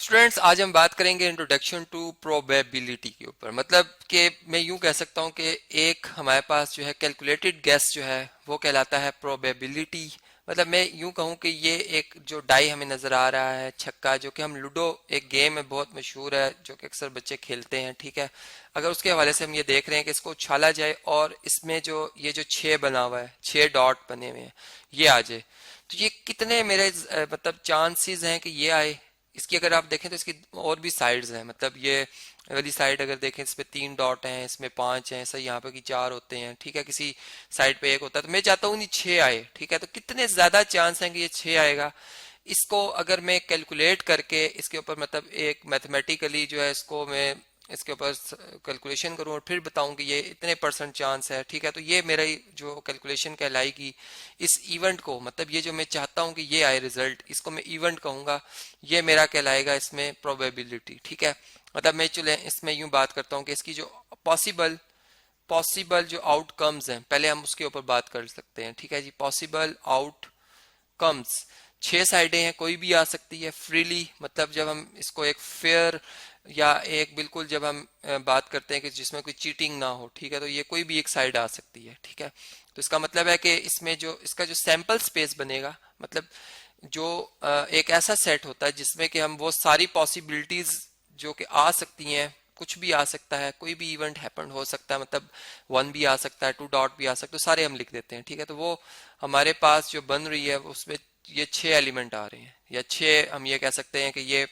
Students, आज हम बात करेंगे इंट्रोडक्शन टू प्रोबेबिलिटी के ऊपर। मतलब कि मैं यूं कह सकता हूं कि एक हमारे पास जो है कैलकुलेटेड गेस जो है वो कहलाता है प्रोबेबिलिटी। मतलब मैं यूं कहूं कि ये एक जो डाई हमें नजर आ रहा है छक्का, जो कि हम लूडो एक गेम है बहुत मशहूर है जो कि अक्सर बच्चे खेलते हैं, ठीक है। अगर उसके हवाले से हम ये देख रहे हैं कि इसको उछाला जाए और इसमें जो ये जो 6 बना हुआ है, 6 डॉट बने हुए हैं, ये आ जाए, तो ये कितने मेरे मतलब चांसेस हैं कि ये आए। इसकी अगर आप देखें तो इसकी और भी साइड्स हैं। मतलब ये वाली साइड अगर देखें, इसमें 3 डॉट हैं, इसमें 5 हैं, ऐसा यहाँ पे कि 4 होते हैं, ठीक है। किसी साइड पे 1 होता है, तो मैं चाहता हूँ नहीं 6 आए, ठीक है। तो कितने ज्यादा चांस हैं कि ये 6 आएगा। इसको अगर मैं कैलकुलेट करके इसके ऊपर मतलब एक मैथमेटिकली जो है इसको मैं इसके ऊपर कैलकुलेशन करूं और फिर बताऊं कि ये इतने परसेंट चांस है, ठीक है। तो ये मेरा जो कैलकुलेशन कहलाएगी इस इवेंट को, मतलब ये जो मैं चाहता हूं कि ये आए रिजल्ट, इसको मैं इवेंट कहूंगा, ये मेरा कहलाएगा इसमें प्रोबेबिलिटी, ठीक है। मतलब मैं चले इसमें यूं बात करता हूं कि इसकी जो पॉसिबल पॉसिबल जो आउटकम्स हैं, पहले हम उसके ऊपर बात कर सकते हैं, ठीक है जी। पॉसिबल आउटकम्स, 6 साइडें हैं, कोई भी आ सकती है फ्रीली। मतलब जब हम इसको एक फेयर या एक बिल्कुल जब हम बात करते हैं कि जिसमें कोई चीटिंग ना हो, ठीक है, तो ये कोई भी एक साइड आ सकती है, ठीक है। तो इसका मतलब है कि इसमें जो इसका जो सैंपल स्पेस बनेगा, मतलब जो एक ऐसा सेट होता है जिसमें कि हम वो सारी पॉसिबिलिटीज जो कि आ सकती हैं, कुछ भी आ सकता है, कोई भी इवेंट हैपन हो सकता है, मतलब 1 भी आ सकता है, 2 डॉट भी आ सकता है, तो सारे हम लिख देते हैं, ठीक है। तो वो हमारे पास जो बन रही है उसमें ये 6 एलिमेंट आ रहे हैं, या 6 हम ये कह सकते हैं कि ये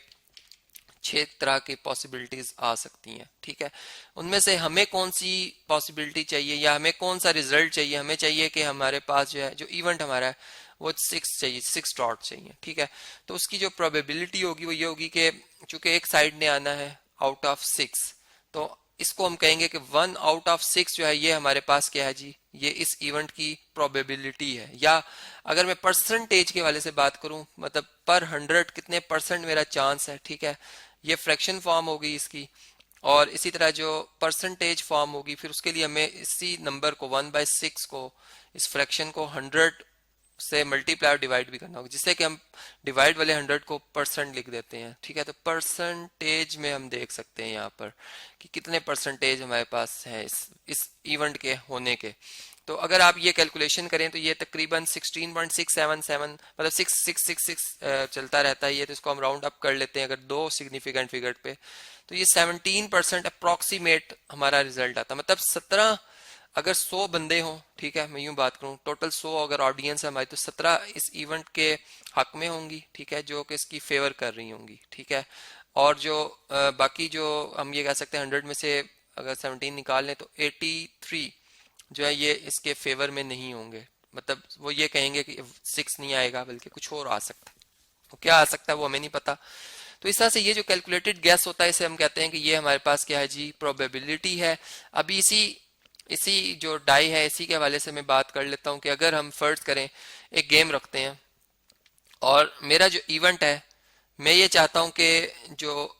6 तरह की पॉसिबिलिटीज आ सकती हैं, ठीक है। उनमें से हमें कौन सी पॉसिबिलिटी चाहिए या हमें कौन सा रिजल्ट चाहिए, हमें चाहिए कि हमारे पास जो है जो इवेंट हमारा है वो 6 चाहिए, 6 डॉट चाहिए, ठीक है। तो उसकी जो प्रोबेबिलिटी होगी वो ये होगी कि चूंकि एक साइड ने आना है आउट ऑफ 6, तो इसको हम कहेंगे कि 1 आउट ऑफ 6 जो है ये हमारे पास क्या है जी, ये इस इवेंट की प्रोबेबिलिटी है। या अगर मैं परसेंटेज के वाले से बात करूं, मतलब पर 100 कितने परसेंट मेरा चांस है, ठीक है, ये फ्रैक्शन फॉर्म होगी इसकी। और इसी तरह जो परसेंटेज फॉर्म होगी, फिर उसके लिए हमें इसी नंबर को 1/6 को, इस फ्रैक्शन को 100 से मल्टीप्लाई और डिवाइड भी करना होगा, जिससे कि हम डिवाइड वाले 100 को परसेंट लिख देते हैं, ठीक है। तो परसेंटेज में हम देख सकते हैं यहाँ पर कि कितने परसेंटेज हमारे पास है इस इवेंट के होने के। तो अगर आप ये कैलकुलेशन करें तो ये तकरीबन 16.677, मतलब 6666 चलता रहता है ये। तो इसको हम राउंड अप कर लेते हैं अगर दो सिग्निफिकेंट फिगर पे, तो ये 17% अप्रोक्सीमेट हमारा रिजल्ट आता है। मतलब 17, अगर 100 बंदे हों, ठीक है, मैं यूं बात करूं टोटल 100 अगर ऑडियंस है हमारी, तो 17 इस इवेंट के हक में होंगी, ठीक है, जो कि इसकी फेवर कर रही होंगी, ठीक है। और जो बाकी जो हम ये कह सकते हैं 100 में से अगर 17 निकाल लें तो 83 जो है ये इसके फेवर में नहीं होंगे। मतलब वो ये कहेंगे कि 6 नहीं आएगा बल्कि कुछ और आ सकता है। तो क्या आ सकता है वो हमें नहीं पता। तो इस तरह से ये जो कैलकुलेटेड गैस होता है इसे हम कहते हैं कि ये हमारे पास क्या है जी, प्रोबेबिलिटी है। अभी इसी इसी जो डाई है इसी के हवाले से मैं बात कर लेता हूं कि अगर हम फर्ज करें एक गेम रखते हैं और मेरा जो इवेंट है, मैं ये चाहता हूं कि जो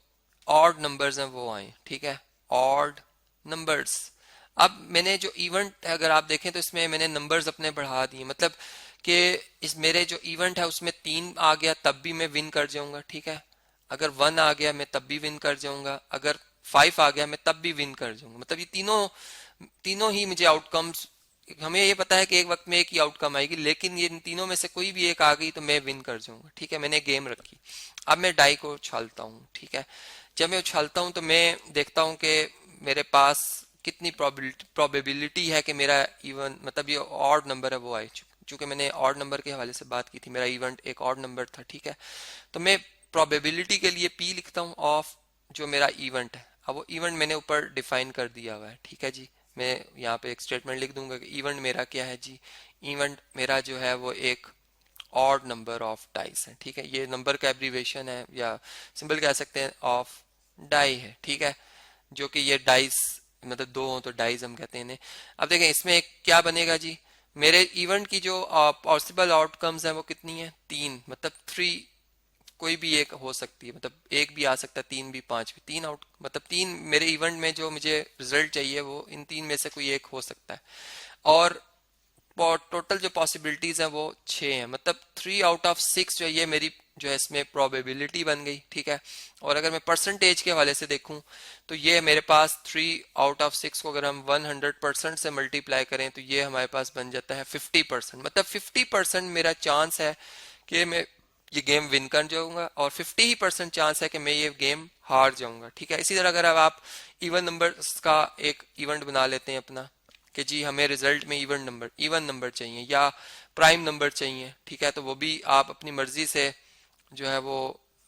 ऑड नंबर्स हैं वो आए, ठीक है, ऑड नंबर्स। अब मैंने जो इवेंट अगर आप देखें तो इसमें मैंने नंबर्स अपने बढ़ा दिए, मतलब कि इस मेरे जो इवेंट है उसमें 3 आ गया तब भी मैं विन कर जाऊंगा, ठीक है। अगर 1 आ गया मैं तब भी विन कर जाऊंगा, अगर 5 आ गया मैं तब भी विन कर जाऊंगा। मतलब ये तीनों तीनों ही मुझे आउटकम्स, हमें ये पता है कि एक वक्त में एक ही आउटकम आएगी, लेकिन ये इन तीनों में से कोई भी एक आ गई तो मैं विन कर जाऊंगा, ठीक है। मैंने गेम रखी, अब मैं डाई को उछालता हूँ, ठीक है। जब मैं उछालता हूँ तो मैं देखता हूँ कि मेरे पास कितनी प्रोबेबिलिटी है कि मेरा इवन मतलब ये ऑड नंबर है वो आए। चूंकि मैंने ऑड नंबर के हवाले से बात की थी, मेरा इवेंट एक ऑड नंबर था, ठीक है। तो मैं प्रोबेबिलिटी के लिए पी लिखता हूँ ऑफ जो मेरा इवेंट है। अब वो इवेंट मैंने ऊपर डिफाइन कर दिया हुआ है, ठीक है जी। मैं यहाँ पे एक स्टेटमेंट लिख दूंगा कि इवेंट मेरा क्या है जी, इवेंट मेरा जो है वो एक ऑड नंबर ऑफ डाइस है, ठीक है। ये नंबर का एब्रीवेशन है या सिंपल कह सकते हैं ऑफ डाई है, ठीक है। जो कि ये डाइस मतलब 2 हो तो डाइस हम कहते हैं इन्हें। अब देखें इसमें एक क्या बनेगा जी, मेरे इवेंट की जो पॉसिबल आउटकम्स है वो कितनी है, 3, मतलब 3, कोई भी एक हो सकती है, मतलब एक भी आ सकता है, 3 भी, 5 भी, 3 आउट मतलब 3 मेरे इवेंट में जो मुझे रिजल्ट चाहिए वो इन 3 में से कोई एक हो सकता है। और टोटल जो पॉसिबिलिटीज हैं वो 6 हैं, मतलब 3 आउट ऑफ 6 जो है ये मेरी जो है इसमें प्रोबेबिलिटी बन गई, ठीक है। और अगर मैं परसेंटेज के हवाले से देखूं तो ये मेरे पास 3/6 को अगर हम 100% से मल्टीप्लाई करें तो ये हमारे पास बन जाता है 50%। मतलब 50% मेरा चांस है कि मैं ये गेम विन कर जाऊंगा और 50% चांस है कि मैं ये गेम हार जाऊंगा, ठीक है। इसी तरह अगर अब आप इवन नंबर्स का एक इवेंट बना लेते हैं अपना कि जी हमें रिजल्ट में इवन नंबर चाहिए या प्राइम नंबर चाहिए, ठीक है, तो वो भी आप अपनी मर्जी से जो है वो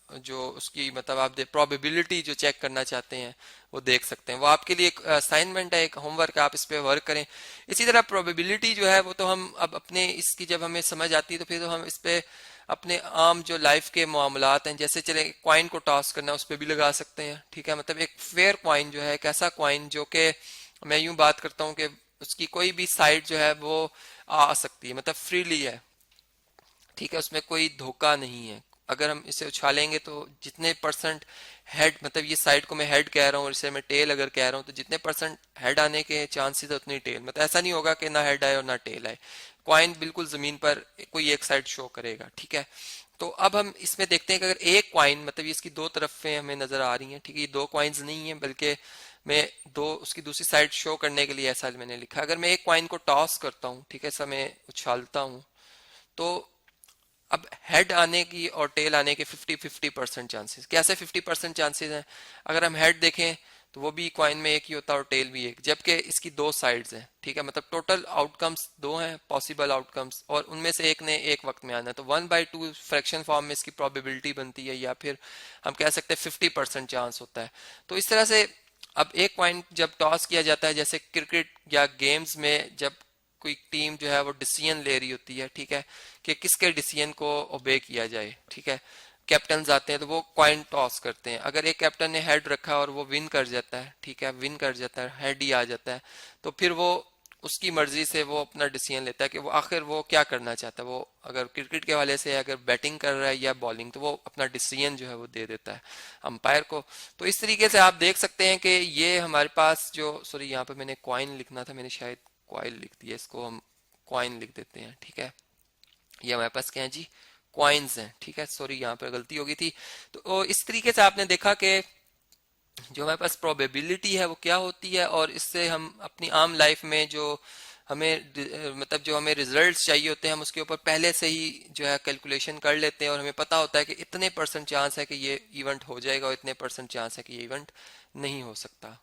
जो उसकी मतलब आप प्रोबेबिलिटी जो चेक करना चाहते हैं वो देख सकते हैं। वो आपके लिए एक असाइनमेंट है, एक होमवर्क है, आप इस पे वर्क करें। इसी तरह प्रोबेबिलिटी जो है वो तो हम अब अपने इसकी जब हमें समझ आती है तो फिर तो हम इस पे अपने आम जो लाइफ के मामलात हैं, जैसे चले क्वाइन को टॉस करना, उस पर भी लगा सकते हैं, ठीक है। मतलब एक फेयर क्वाइन जो है, एक ऐसा क्वाइन जो कि मैं यूं बात करता हूं कि उसकी कोई भी साइड जो है वो आ सकती है, मतलब फ्रीली है, ठीक है, उसमें कोई धोखा नहीं है। अगर हम इसे उछालेंगे तो जितने परसेंट हेड, मतलब ये साइड को मैं हेड कह रहा हूँ और इसे मैं टेल अगर कह रहा हूँ, तो जितने परसेंट हेड आने के चांसेस है उतनी टेल, मतलब ऐसा नहीं होगा कि ना हेड आए और ना टेल आए। क्वाइन बिल्कुल जमीन पर कोई एक साइड शो करेगा, ठीक है। तो अब हम इसमें देखते हैं कि अगर एक क्वाइन, मतलब ये इसकी दो तरफें हमें नजर आ रही हैं, ठीक है, ये दो क्वाइंस नहीं है बल्कि मैं दो उसकी दूसरी साइड शो करने के लिए ऐसा मैंने लिखा। अगर मैं एक क्वाइन को टॉस करता हूँ, ठीक है, ऐसा मैं उछालता हूँ, तो अब हेड आने की और टेल आने के 50-50% चांसेस। कैसे 50% चांसेस हैं? अगर हम हेड देखें तो वो भी क्वाइन में एक ही होता है और टेल भी एक, जबकि इसकी दो साइड्स हैं, ठीक है। मतलब टोटल आउटकम्स दो हैं, पॉसिबल आउटकम्स, और उनमें से एक ने एक वक्त में आना है, तो 1/2 फ्रैक्शन फॉर्म में इसकी प्रोबेबिलिटी बनती है, या फिर हम कह सकते हैं 50% चांस होता है। तो इस तरह से अब एक पॉइंट जब टॉस किया जाता है, जैसे क्रिकेट या गेम्स में जब कोई टीम जो है वो डिसीजन ले रही होती है, ठीक है, कि किसके डिसीजन को ओबे किया जाए, ठीक है, कैप्टन आते हैं तो वो कॉइन टॉस करते हैं। अगर एक कैप्टन ने हेड रखा और वो विन कर जाता है, ठीक है, विन कर जाता है, हेड ही आ जाता है, तो फिर वो उसकी मर्जी से वो अपना डिसीजन लेता है कि वो आखिर वो क्या करना चाहता है। वो अगर क्रिकेट के वाले से अगर बैटिंग कर रहा है या बॉलिंग, तो वो अपना डिसीजन जो है वो दे देता है अंपायर को। तो इस तरीके से आप देख सकते हैं कि ये हमारे पास जो, सॉरी यहाँ पे मैंने कॉइन लिखना था, मैंने शायद कॉइन लिख दिया, इसको हम कॉइन लिख देते हैं, ठीक है। ये हमारे पास क्या है जी, कॉइन्स हैं, ठीक है, सॉरी यहाँ पर गलती हो गई थी। तो इस तरीके से आपने देखा कि जो हमारे पास प्रोबेबिलिटी है वो क्या होती है, और इससे हम अपनी आम लाइफ में जो हमें मतलब जो हमें रिजल्ट्स चाहिए होते हैं हम उसके ऊपर पहले से ही जो है कैलकुलेशन कर लेते हैं, और हमें पता होता है कि इतने परसेंट चांस है कि ये इवेंट हो जाएगा और इतने परसेंट चांस है कि ये इवेंट नहीं हो सकता।